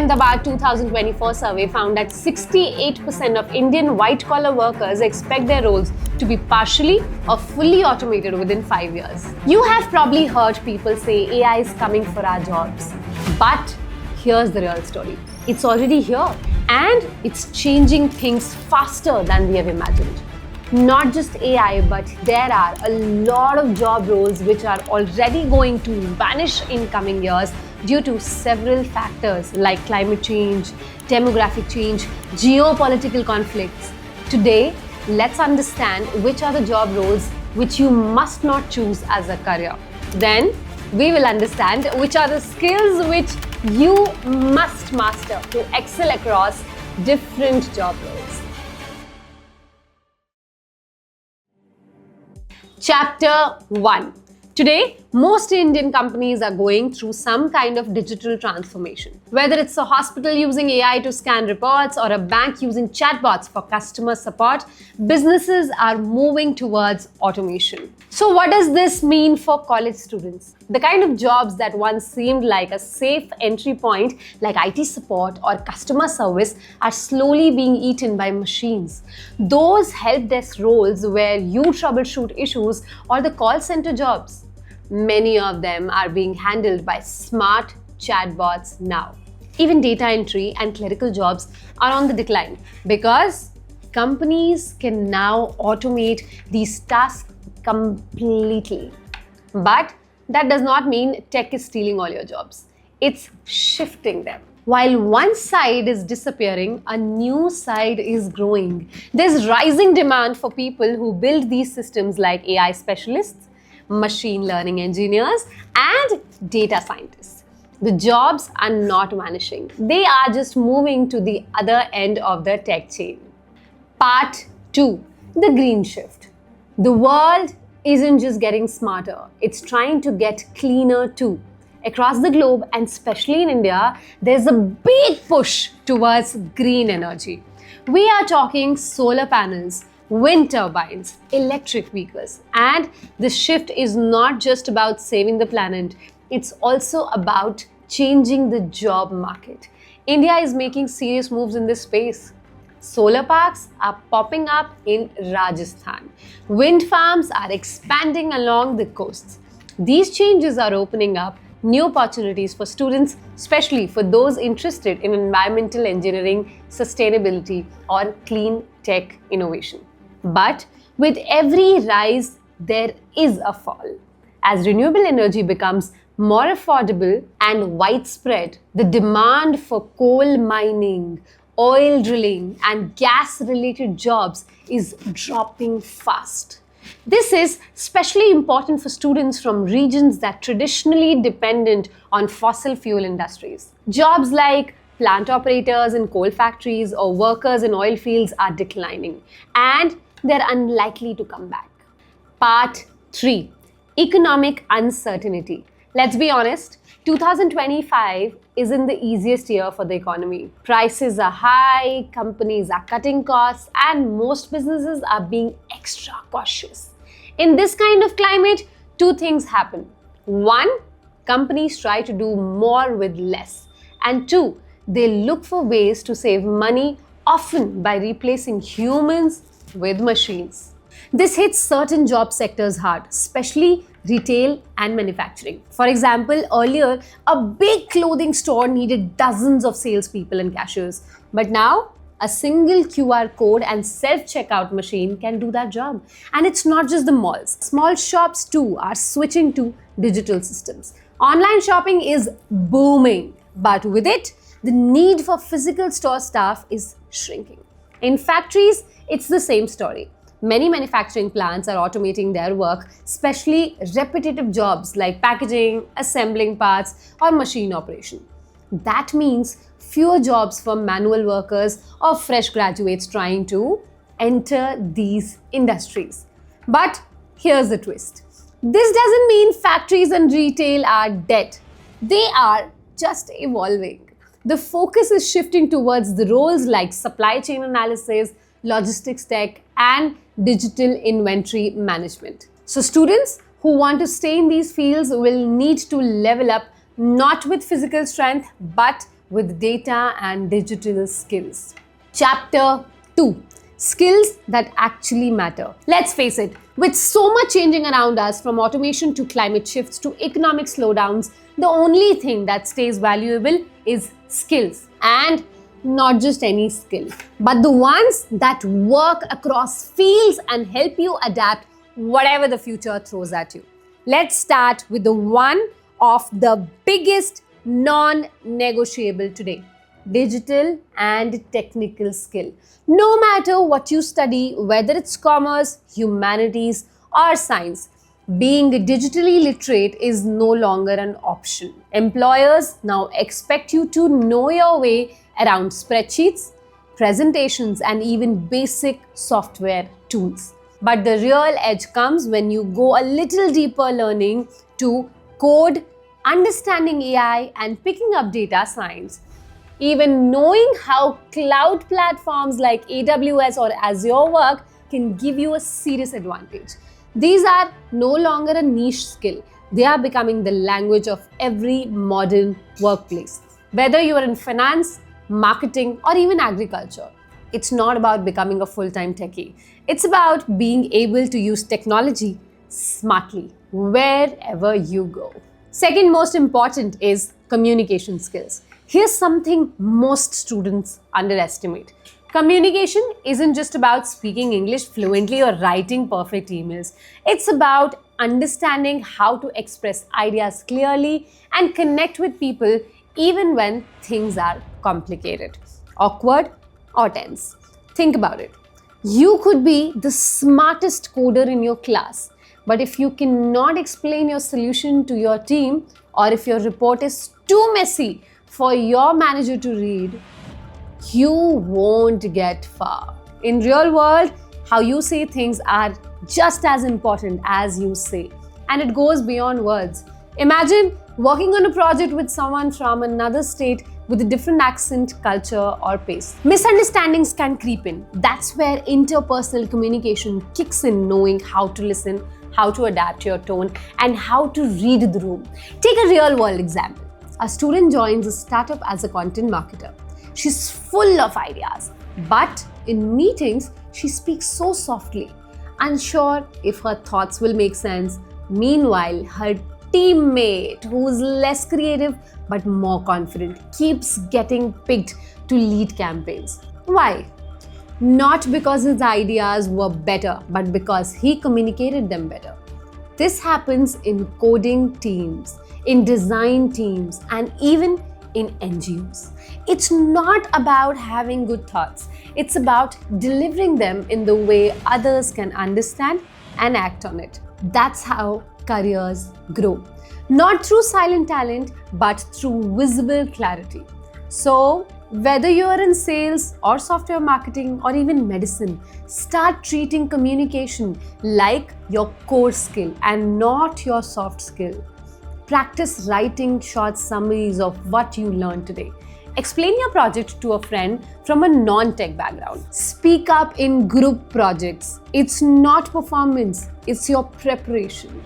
Ahmedabad 2024 survey found that 68% of Indian white-collar workers expect their roles to be partially or fully automated within 5 years. You have probably heard people say AI is coming for our jobs. But here's the real story. It's already here and it's changing things faster than we have imagined. Not just AI, but there are a lot of job roles which are already going to vanish in coming years due to several factors like climate change, demographic change, geopolitical conflicts. Today, let's understand which are the job roles which you must not choose as a career. Then, we will understand which are the skills which you must master to excel across different job roles. Chapter 1. Today, most Indian companies are going through some kind of digital transformation. Whether it's a hospital using AI to scan reports or a bank using chatbots for customer support, businesses are moving towards automation. So what does this mean for college students? The kind of jobs that once seemed like a safe entry point, like IT support or customer service, are slowly being eaten by machines. Those help desk roles where you troubleshoot issues or the call center jobs, many of them are being handled by smart chatbots now. Even data entry and clerical jobs are on the decline because companies can now automate these tasks completely. But that does not mean tech is stealing all your jobs. It's shifting them. While one side is disappearing, a new side is growing. There's rising demand for people who build these systems like AI specialists, machine learning engineers, and data scientists. The jobs are not vanishing. They are just moving to the other end of the tech chain. Part 2. The green shift. The world isn't just getting smarter, it's trying to get cleaner too. Across the globe, and especially in India, there's a big push towards green energy. We are talking solar panels, wind turbines, electric vehicles. And the shift is not just about saving the planet, it's also about changing the job market. India is making serious moves in this space. Solar parks are popping up in Rajasthan. Wind farms are expanding along the coasts. These changes are opening up new opportunities for students, especially for those interested in environmental engineering, sustainability, or clean tech innovation. But with every rise, there is a fall. As renewable energy becomes more affordable and widespread, the demand for coal mining, oil drilling, and gas-related jobs is dropping fast. This is especially important for students from regions that traditionally dependent on fossil fuel industries. Jobs like plant operators in coal factories or workers in oil fields are declining, and they're unlikely to come back. Part 3. Economic uncertainty. Let's be honest, 2025 isn't the easiest year for the economy. Prices are high, companies are cutting costs, and most businesses are being extra cautious. In this kind of climate, two things happen. One, companies try to do more with less. And two, they look for ways to save money, often by replacing humans with machines. This hits certain job sectors hard, especially retail and manufacturing. For example, earlier, a big clothing store needed dozens of salespeople and cashiers. But now, a single QR code and self-checkout machine can do that job. And it's not just the malls. Small shops too are switching to digital systems. Online shopping is booming, but with it, the need for physical store staff is shrinking. In factories, it's the same story. Many manufacturing plants are automating their work, especially repetitive jobs like packaging, assembling parts, or machine operation. That means fewer jobs for manual workers or fresh graduates trying to enter these industries. But here's the twist. This doesn't mean factories and retail are dead. They are just evolving. The focus is shifting towards the roles like supply chain analysis, logistics tech, and digital inventory management. So students who want to stay in these fields will need to level up not with physical strength but with data and digital skills. Chapter 2. Skills that actually matter. Let's face it, with so much changing around us, from automation to climate shifts to economic slowdowns, the only thing that stays valuable is skills. And not just any skill, but the ones that work across fields and help you adapt whatever the future throws at you. Let's start with the one of the biggest non-negotiable today: digital and technical skill. No matter what you study, whether it's commerce, humanities, or science, being digitally literate is no longer an option. Employers now expect you to know your way around spreadsheets, presentations, and even basic software tools. But the real edge comes when you go a little deeper, learning to code, understanding AI, and picking up data science. Even knowing how cloud platforms like AWS or Azure work can give you a serious advantage. These are no longer a niche skill. They are becoming the language of every modern workplace. Whether you are in finance, marketing, or even agriculture, it's not about becoming a full-time techie. It's about being able to use technology smartly wherever you go. Second most important is communication skills. Here's something most students underestimate. Communication isn't just about speaking English fluently or writing perfect emails. It's about understanding how to express ideas clearly and connect with people even when things are complicated, awkward, or tense. Think about it. You could be the smartest coder in your class, but if you cannot explain your solution to your team, or if your report is too messy for your manager to read, you won't get far. In real world, how you say things are just as important as you say, and it goes beyond words. Imagine working on a project with someone from another state with a different accent, culture, or pace. Misunderstandings can creep in. That's where interpersonal communication kicks in, knowing how to listen, how to adapt your tone, and how to read the room. Take a real world example. A student joins a startup as a content marketer. She's full of ideas, but in meetings, she speaks so softly, unsure if her thoughts will make sense. Meanwhile, her teammate, who's less creative but more confident, keeps getting picked to lead campaigns. Why? Not because his ideas were better, but because he communicated them better. This happens in coding teams, in design teams, and even in NGOs. It's not about having good thoughts. It's about delivering them in the way others can understand and act on it. That's how careers grow. Not through silent talent, but through visible clarity. So, whether you are in sales or software marketing or even medicine, start treating communication like your core skill and not your soft skill. Practice writing short summaries of what you learned today. Explain your project to a friend from a non-tech background. Speak up in group projects. It's not performance, it's your preparation.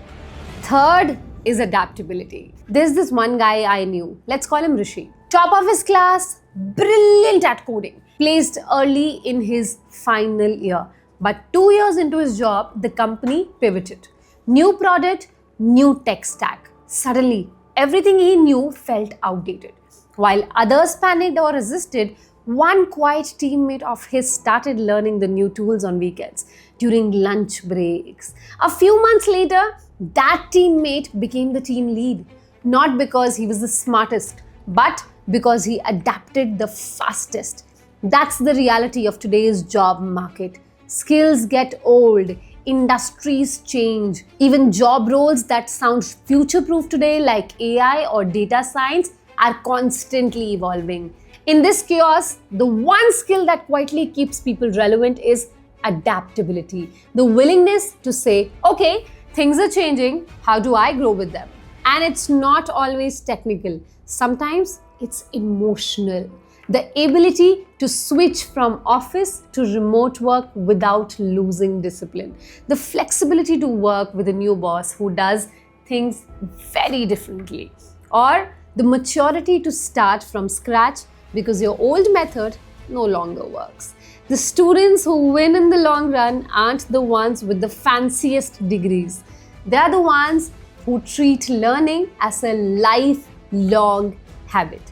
Third is adaptability. There's this one guy I knew. Let's call him Rishi. Top of his class, brilliant at coding. Placed early in his final year. But 2 years into his job, the company pivoted. New product, new tech stack. Suddenly, everything he knew felt outdated. While others panicked or resisted, one quiet teammate of his started learning the new tools on weekends, during lunch breaks. A few months later, that teammate became the team lead. Not because he was the smartest, but because he adapted the fastest. That's the reality of today's job market. Skills get old. Industries change. Even job roles that sound future-proof today, like AI or data science, are constantly evolving. In this chaos, the one skill that quietly keeps people relevant is adaptability. The willingness to say, okay, things are changing, how do I grow with them? And it's not always technical. Sometimes it's emotional. The ability to switch from office to remote work without losing discipline. The flexibility to work with a new boss who does things very differently. Or the maturity to start from scratch because your old method no longer works. The students who win in the long run aren't the ones with the fanciest degrees. They are the ones who treat learning as a lifelong habit.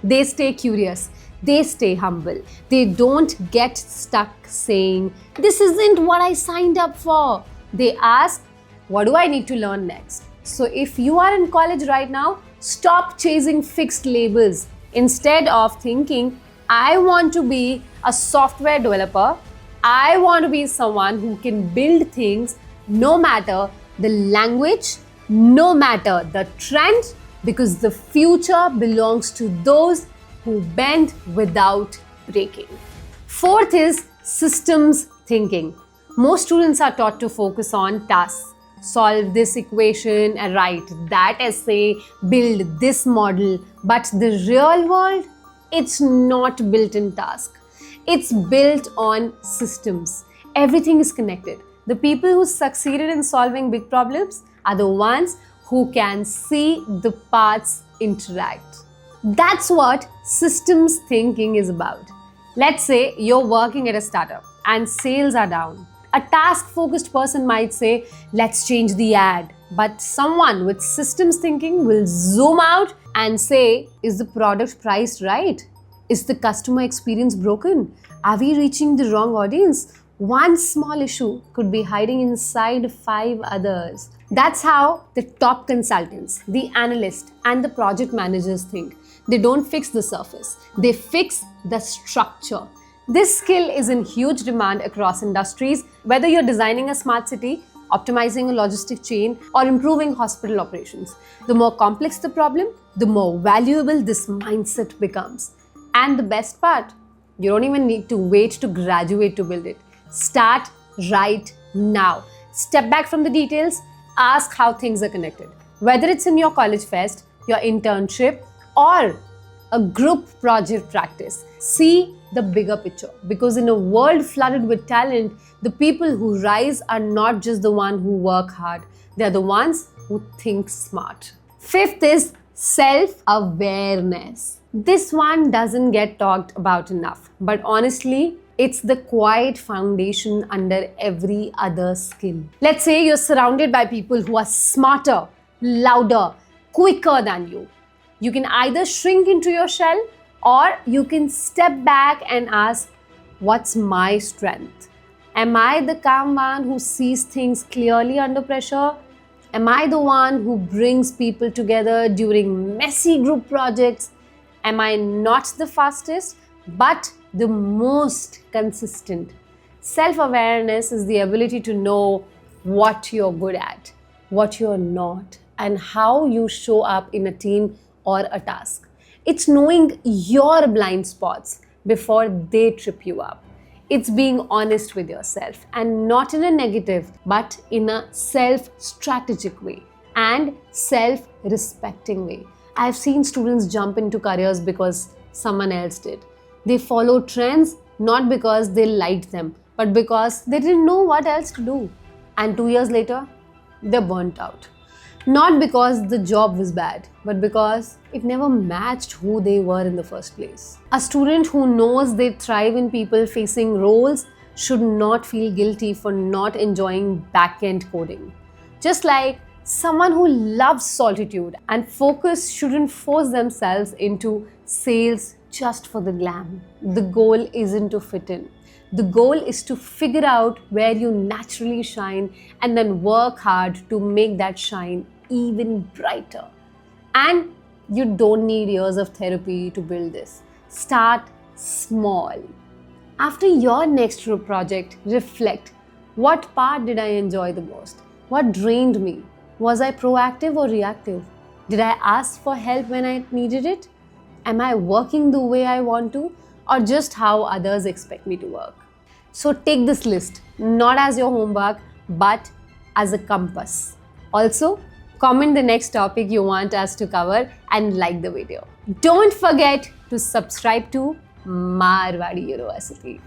They stay curious. They stay humble. They don't get stuck saying, "This isn't what I signed up for." They ask, "What do I need to learn next?" So if you are in college right now, stop chasing fixed labels. Instead of thinking, "I want to be a software developer," I want to be someone who can build things no matter the language, no matter the trend, because the future belongs to those who bend without breaking. Fourth is systems thinking. Most students are taught to focus on tasks. Solve this equation and write that essay, build this model. But the real world, it's not built in task. It's built on systems. Everything is connected. The people who succeeded in solving big problems are the ones who can see the parts interact. That's what systems thinking is about. Let's say you're working at a startup and sales are down. A task-focused person might say, "Let's change the ad." But someone with systems thinking will zoom out and say, "Is the product priced right? Is the customer experience broken? Are we reaching the wrong audience?" One small issue could be hiding inside 5 others. That's how the top consultants, the analysts, and the project managers think. They don't fix the surface. They fix the structure. This skill is in huge demand across industries, whether you're designing a smart city, optimizing a logistic chain, or improving hospital operations. The more complex the problem, the more valuable this mindset becomes. And the best part, you don't even need to wait to graduate to build it. Start right now. Step back from the details, ask how things are connected. Whether it's in your college fest, your internship, or a group project practice, see the bigger picture. Because in a world flooded with talent, the people who rise are not just the ones who work hard. They're the ones who think smart. Fifth is self-awareness. This one doesn't get talked about enough, but honestly, it's the quiet foundation under every other skill. Let's say you're surrounded by people who are smarter, louder, quicker than you. You can either shrink into your shell or you can step back and ask, "What's my strength? Am I the calm one who sees things clearly under pressure? Am I the one who brings people together during messy group projects? Am I not the fastest, but the most consistent?" Self-awareness is the ability to know what you're good at, what you're not, and how you show up in a team or a task. It's knowing your blind spots before they trip you up. It's being honest with yourself, and not in a negative, but in a self-strategic way and self-respecting way. I've seen students jump into careers because someone else did. They follow trends not because they liked them, but because they didn't know what else to do. And 2 years later, they're burnt out. Not because the job was bad, but because it never matched who they were in the first place. A student who knows they thrive in people-facing roles should not feel guilty for not enjoying back-end coding. Just like someone who loves solitude and focus shouldn't force themselves into sales just for the glam. The goal isn't to fit in. The goal is to figure out where you naturally shine and then work hard to make that shine even brighter. And you don't need years of therapy to build this. Start small. After your next group project, reflect. What part did I enjoy the most? What drained me? Was I proactive or reactive? Did I ask for help when I needed it? Am I working the way I want to, or just how others expect me to work? So take this list, not as your homework, but as a compass. Also, comment the next topic you want us to cover and like the video. Don't forget to subscribe to Marwadi University.